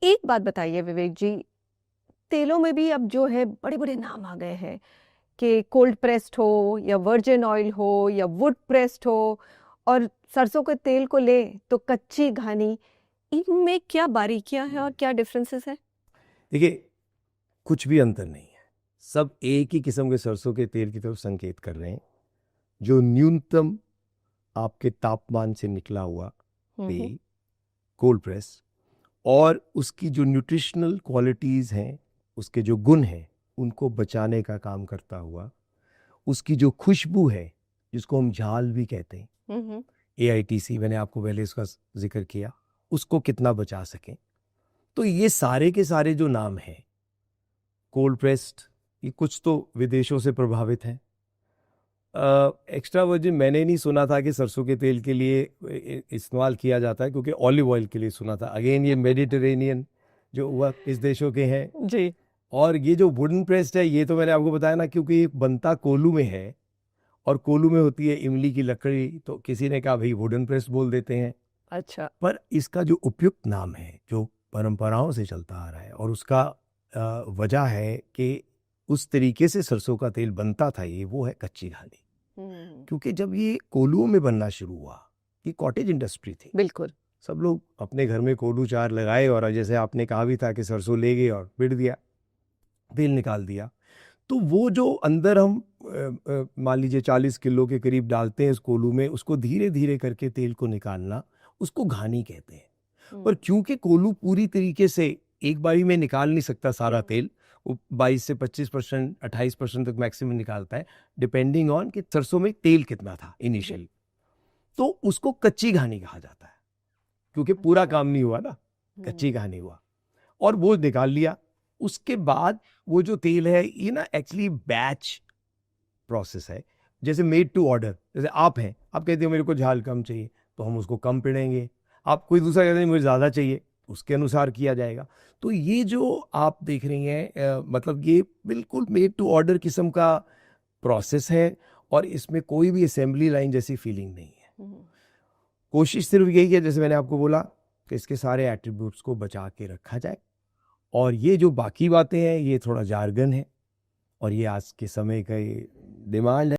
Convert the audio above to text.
एक बात बताइए विवेक जी, तेलों में भी अब जो है बड़े-बड़े नाम आ गए हैं कि कोल्ड प्रेस्ड हो या वर्जिन ऑयल हो या वुड प्रेस्ड हो, और सरसों के तेल को ले तो कच्ची घानी। इनमें क्या बारीकियां हैं और क्या डिफरेंसेस हैं? देखिए, कुछ भी अंतर नहीं है। सब एक ही किस्म के सरसों के तेल की तरफ संकेत कर रहे हैं। जो न्यूनतम आपके तापमान से निकला हुआ हम्म। तेल, कोल्ड प्रेस, और उसकी जो न्यूट्रिशनल क्वालिटीज़ हैं, उसके जो गुण हैं, उनको बचाने का काम करता हुआ, उसकी जो खुशबू है, जिसको हम झाल भी कहते हैं, हम्म। AITC, मैंने आपको पहले इसका जिक्र किया, उसको कितना बचा सकें। तो ये सारे के सारे जो नाम हैं, कोल्ड प्रेस्ड, ये कुछ तो विदेशों से प्रभावित हैं। एक्स्ट्रा वर्जिन मैंने नहीं सुना था कि सरसों के तेल के लिए इस्तेमाल किया जाता है, क्योंकि ऑलिव ऑयल के लिए सुना था। अगेन ये मेडिटेरेनियन जो हुआ इस देशों के हैं। जी। और ये जो वुडन प्रेस्ड है, ये तो मैंने आपको बताया ना, क्योंकि ये बनता कोलू में है, और कोलू में होती है इमली की लकड़ी, तो किसी ने कहा भाई वुडन प्रेस्ड बोल देते हैं। अच्छा। पर इसका जो उपयुक्त नाम है, जो परंपराओं से चलता आ रहा है, और उसका वजह है कि उस तरीके से सरसों का तेल बनता था, ये वो है कच्ची घानी। हम्म। क्योंकि जब ये कोलुओं में बनना शुरू हुआ, ये कॉटेज इंडस्ट्री थी, बिल्कुल। सब लोग अपने घर में कोलू चार लगाए, और जैसे आपने कहा भी था कि सरसों ले गए और पिट दिया, तेल निकाल दिया। तो वो जो अंदर हम मान लीजिए 40 किलो के करीब डालते हैं इस कोलू में, उसको धीरे धीरे करके तेल को निकालना, उसको घानी कहते हैं। पर क्योंकि कोलू पूरी तरीके से एक बारी में निकाल नहीं सकता सारा तेल, वो 22 से 25%, 28% तक मैक्सिमम निकालता है, डिपेंडिंग ऑन कि सरसों में तेल कितना था इनिशियली। तो उसको कच्ची घानी कहा जाता है, क्योंकि पूरा अच्छा। काम नहीं हुआ ना, कच्ची घानी हुआ। और वो निकाल लिया। उसके बाद वो जो तेल है, ये ना एक्चुअली बैच प्रोसेस है। जैसे मेड टू ऑर्डर, जैसे आप हैं, आप कहते हो मेरे को झाल कम चाहिए, तो हम उसको कम पिड़ेंगे। आप कोई दूसरा कहते हैं मुझे ज़्यादा चाहिए, उसके अनुसार किया जाएगा। तो ये जो आप देख रही हैं, मतलब ये बिल्कुल मेड टू ऑर्डर किस्म का प्रोसेस है, और इसमें कोई भी असेंबली लाइन जैसी फीलिंग नहीं है। कोशिश सिर्फ यही है, जैसे मैंने आपको बोला, कि इसके सारे एट्रीब्यूट्स को बचा के रखा जाए। और ये जो बाकी बातें हैं, ये थोड़ा जार्गन है, और ये आज के समय का डिमांड है।